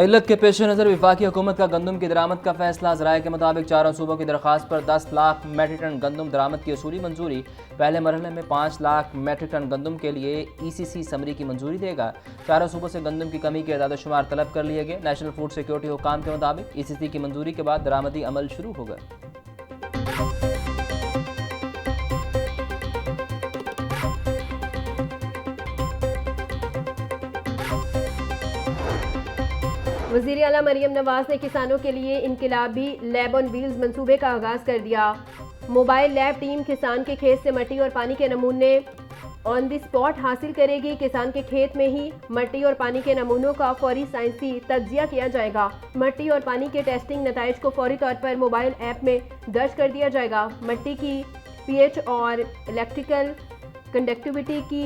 किल्लत के पेश नज़र वफाकी हुकूमत का गंदम की दरामद का फैसला। ज़राए के मुताबिक चारों सूबों की दरख्वास्त पर 10 लाख मेट्रिक टन गंदम दरामद की असूली मंजूरी। पहले मरहले में 5 लाख मेट्रिक टन गंदम के लिए ECC समरी की मंजूरी देगा। चारों सूबों से गंदम की कमी के इजादा शुमार तलब कर लिए गए। नेशनल फूड सिक्योरिटी हुकाम के मुताबिक ECC की मंजूरी के बाद दरामदी अमल शुरू होगा। वज़ीर आला मरियम नवाज ने किसानों के लिए इनकलाबी लैब ऑन व्हील्स मंसूबे का आगाज़ कर दिया। मोबाइल लैब टीम किसान के खेत से मिट्टी और पानी के नमूने ऑन द स्पॉट हासिल करेगी। किसान के खेत में ही मिट्टी और पानी के नमूनों का फौरी साइंसी तज्जिया किया जाएगा। मिट्टी और पानी के टेस्टिंग नताइज को फौरी तौर पर मोबाइल ऐप में दर्ज कर दिया जाएगा। मिट्टी की pH और इलेक्ट्रिकल कंडक्टिविटी की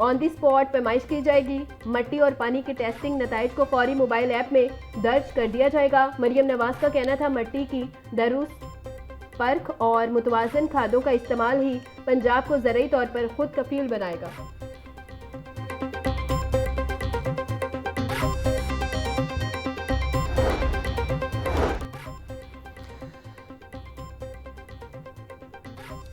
ऑन दी स्पॉट पैमाइश की जाएगी। मिट्टी और पानी के टेस्टिंग नताइज को फौरी मोबाइल ऐप में दर्ज कर दिया जाएगा। मरियम नवाज का कहना था मिट्टी की दरुस्त परख और मुतवाज़न खादों का इस्तेमाल ही पंजाब को ज़रूरी तौर पर खुद कफील बनाएगा।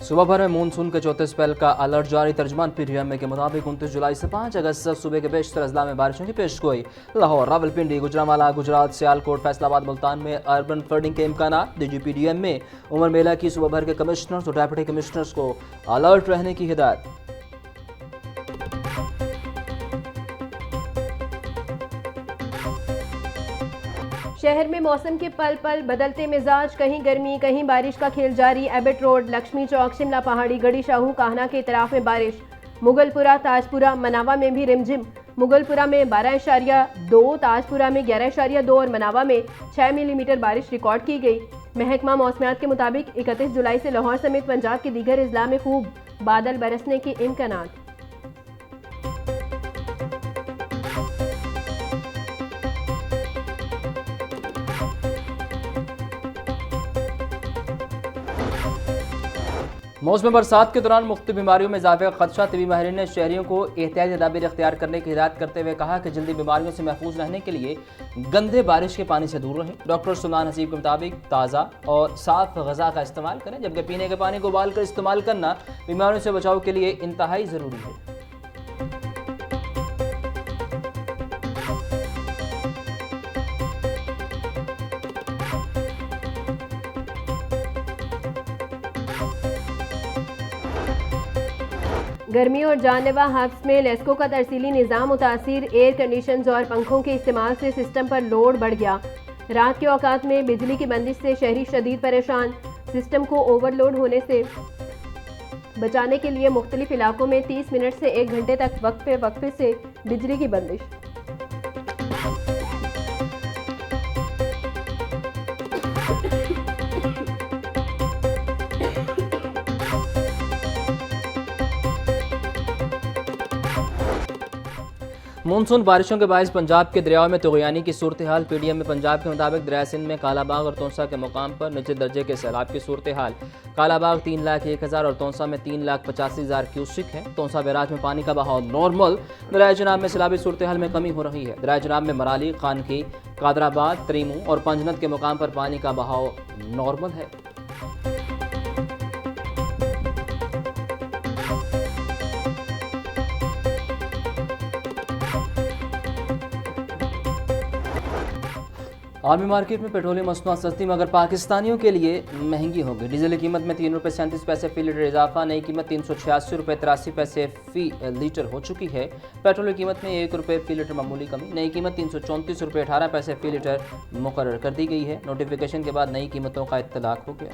सुबह भर में मानसून के चौथे स्पेल का अलर्ट जारी। तर्जमान PTM के मुताबिक 29 जुलाई से 5 अगस्त तक सुबह के बेशतर अजला में बारिशों की पेशगोई। लाहौर, रावलपिंडी, गुजरांवाला, गुजरात, सियालकोट, फैसलाबाद, मुल्तान में अर्बन फ्लडिंग के इम्कान। DGPDM में उमर मेला की सुबह भर के कमिश्नर्स और डेप्यूटी कमिश्नर्स को अलर्ट रहने की हिदायत। शहर में मौसम के पल पल बदलते मिजाज, कहीं गर्मी कहीं बारिश का खेल जारी। एबट रोड, लक्ष्मी चौक, शिमला पहाड़ी, गढ़ी शाहू, काहना के इतराफ में बारिश। मुगलपुरा, ताजपुरा, मनावा में भी रिमझिम। मुगलपुरा में 12.2, ताजपुरा में 11.2 और मनावा में 6 मिलीमीटर बारिश रिकॉर्ड की गई। महकमा मौसमियात के मुताबिक 31 जुलाई से लाहौर समेत पंजाब के दीगर अजला में खूब बादल बरसने के इम्कानात। मौसम बरसात के दौरान मुख्तलिफ बीमारियों में इजाफे का खदशा। तबी माहिरीन ने शहरियों को एहतियाती तदाबीर इख्तियार करने की हिदायत करते हुए कहा कि जल्दी बीमारियों से महफूज रहने के लिए गंदे बारिश के पानी से दूर रहें। डॉक्टर सुल्तान हसीब के मुताबिक ताज़ा और साफ गज़ा का इस्तेमाल करें, जबकि पीने के पानी को उबाल कर इस्तेमाल करना बीमारियों से बचाव के लिए इंतहाई ज़रूरी है। गर्मी और जानलेवा हब्स में लेस्को का तरसीली निज़ाम मुतासिर। एयर कंडीशंस और पंखों के इस्तेमाल से सिस्टम पर लोड बढ़ गया। रात के औकात में बिजली की बंदिश से शहरी शदीद परेशान। सिस्टम को ओवरलोड होने से बचाने के लिए मुख्तलिफ इलाकों में 30 मिनट से 1 घंटे तक वक्फे से बिजली की बंदिश। मानसून बारिशों के बायस पंजाब के दरियाओं में तुग़यानी की सूरत हाल। PDM में पंजाब के मुताबिक दरिया सिंध में कालाबाग और तौसा के मुकाम पर निचले दर्जे के सैलाब की सूरत हाल। कालाबाग 3,01,000 और तौसा में 3,85,000 क्यूसिक है। तौसा बैराज में पानी का बहाव नॉर्मल। दरिया जनाब में सैलाबी सूरत हाल में कमी हो रही है। दरिया जनाब में मराली, खानकी, कादराबाद, त्रीमू और पंजनत के मुकाम पर पानी का बहाव नॉर्मल है। आलमी मार्केट में पेट्रोलियम मसनूआत सस्ती मगर पाकिस्तानियों के लिए महंगी होगी। डीजल की कीमत में 3 रुपये 37 पैसे फ़ी लीटर इजाफा। नई कीमत 386 रुपये 83 पैसे फ़ी लीटर हो चुकी है। पेट्रोल की कीमत में 1 रुपये फ़ी लीटर मामूली कमी। नई कीमत 334 रुपये 18 पैसे फ़ी लीटर मुकर्रर कर दी गई है। नोटिफिकेशन के बाद नई कीमतों का इत्तलाक हो गया।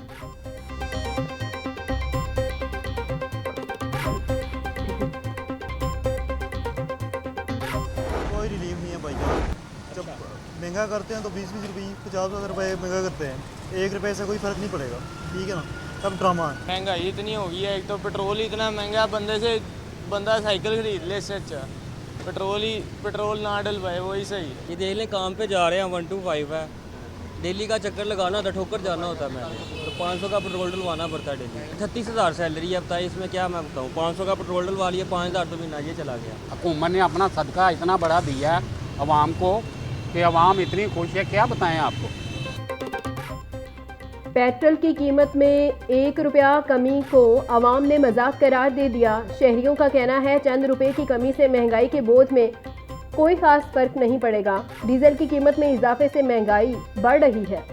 महंगा करते हैं तो 20-20 रुपये 50 रुपये महंगा करते हैं। 1 रुपये से कोई फ़र्क नहीं पड़ेगा, ठीक है ना। सब ड्रामा है। महंगाई इतनी हो गई है, एक तो पेट्रोल ही इतना महंगा, बंदा साइकिल खरीद ले इससे अच्छा पेट्रोल ना डलवाए वही सही है। ये देख लें, काम पे जा रहे हैं 1 to 5 है। डेली का चक्कर लगाना होता है, ठोकर जाना होता है मैंने, तो 500 का पेट्रोल डलवाना पड़ता है डेली। 36,000 सैलरी है, बताइए इसमें क्या मैं बताऊँ। 500 का पेट्रोल डलवा लिया, 5,000 तो महीना ये चला गया। हुकूमत ने अपना सदका इतना बड़ा दिया है आवाम को कि आवाम इतनी खुश है, क्या बताएं आपको। पेट्रोल की कीमत में 1 रुपया कमी को आवाम ने मजाक करार दे दिया। शहरियों का कहना है चंद रुपए की कमी से महंगाई के बोझ में कोई खास फर्क नहीं पड़ेगा। डीजल की कीमत में इजाफे से महंगाई बढ़ रही है।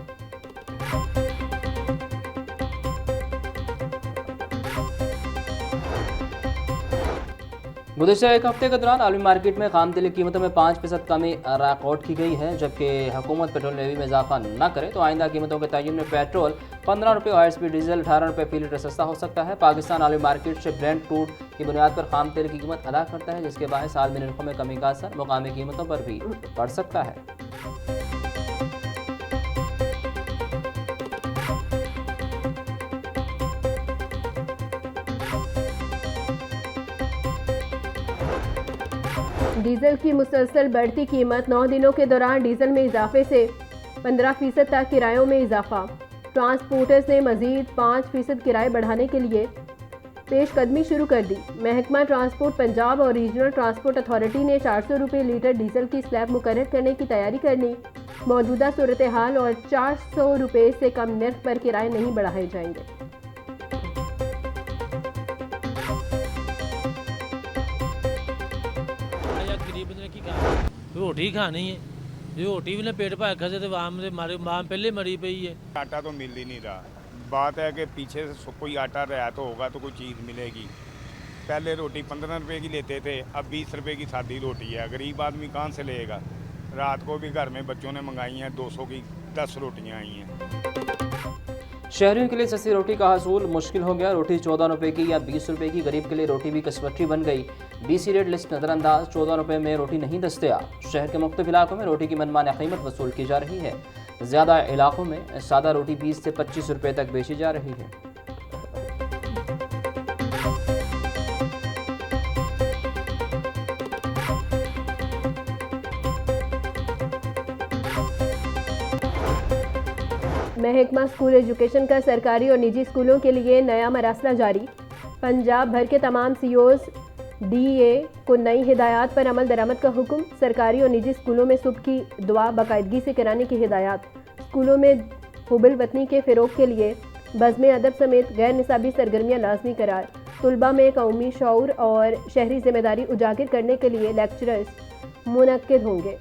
गुज़िश्ता एक हफ्ते के दौरान आलमी मार्केट में खाम तेल की कीमतों में 5% कमी रिकॉर्ड की गई है। जबकि हुकूमत पेट्रोल लेवी में इजाफा न करे तो आइंदा कीमतों के तयन में पेट्रोल 15 रुपये और स्पीड डीजल 18 रुपये फी लीटर सस्ता हो सकता है। पाकिस्तान आलमी मार्केट से ब्रेंट क्रूड की बुनियाद पर खाम तेल की कीमत अदा करता है, जिसके बायस साल में नरखों में कमी का असर मुकामी कीमतों पर भी पड़ सकता है। डीजल की मुसलसल बढ़ती कीमत 9 दिनों के दौरान डीजल में इजाफे से 15% तक किरायों में इजाफा। ट्रांसपोर्टर्स ने मजीद 5% किराए बढ़ाने के लिए पेशकदमी शुरू कर दी। महकमा ट्रांसपोर्ट पंजाब और रीजनल ट्रांसपोर्ट अथॉरिटी ने 400 रुपये लीटर डीजल की स्लैब मुकर्रर करने की तैयारी कर ली। मौजूदा सूरत हाल और 400 रुपये से कम नर्ख पर किराए नहीं बढ़ाए जाएंगे। रोटी खानी है, रोटी भी ना पेट भर खसे तो आम से मां पहले मरी पई है। आटा तो मिल ही नहीं रहा। बात है कि पीछे से कोई आटा रियायत होगा तो कोई चीज़ मिलेगी। पहले रोटी 15 रुपए की लेते थे, अब 20 रुपए की सादी रोटी है। गरीब आदमी कहाँ से लेगा। रात को भी घर में बच्चों ने मंगाई हैं 200 की 10 रोटियाँ आई हैं। शहरियों के लिए सस्ती रोटी का हसूल मुश्किल हो गया। रोटी 14 रुपये की या 20 रुपये की, गरीब के लिए रोटी भी कसवट्टी बन गई। BC रेट लिस्ट नज़रअंदाज, 14 रुपये में रोटी नहीं दस्तयाब। शहर के मुख्तलिफ इलाकों में रोटी की मनमाना कीमत वसूल की जा रही है। ज़्यादा इलाकों में सादा रोटी 20 से 25 रुपये तक बेची जा रही है। महकमा स्कूल एजुकेशन का सरकारी और निजी स्कूलों के लिए नया मरासला जारी। पंजाब भर के तमाम CEOs DA को नई हिदायत पर अमल दरामद का हुक्म। सरकारी और निजी स्कूलों में सुबह की दुआ बाकायदगी से कराने की हिदायत। स्कूलों में हुबल वतनी के फ़रोग के लिए बज़्म अदब समेत गैर निसाबी सरगर्मियाँ लाजमी करार। तुलबा में कौमी शऊर और शहरी जिम्मेदारी उजागर करने के लिए लेक्चरर्स मुनक्किद होंगे।